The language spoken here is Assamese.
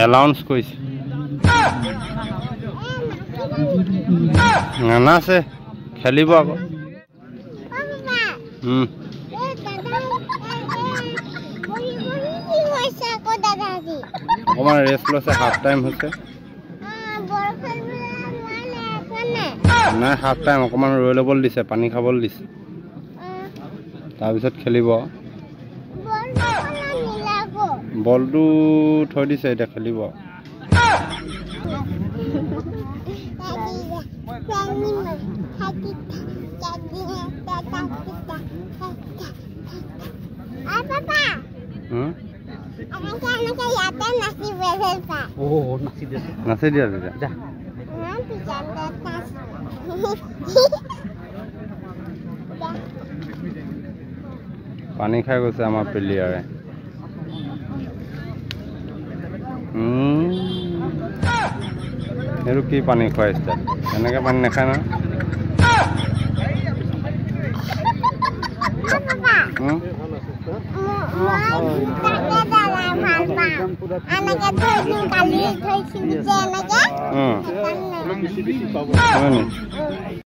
এলাউন্স কৰিছে নানা আছে খেলিব আকৌ অকণমান ৰেষ্ট লৈছে হাফ টাইম হৈছে নাই হাফ টাইম অকণমান ৰৈ ল'বলৈ দিছে পানী খাবলৈ দিছে তাৰপিছত খেলিব বলটো থৈ দিছে এতিয়া খেলিব নাচি দিয়া তেতিয়া পানী খাই গৈছে আমাৰ প্লেয়াৰে এইটো কি পানী খুৱাইছে এনেকৈ পানী নাখায় না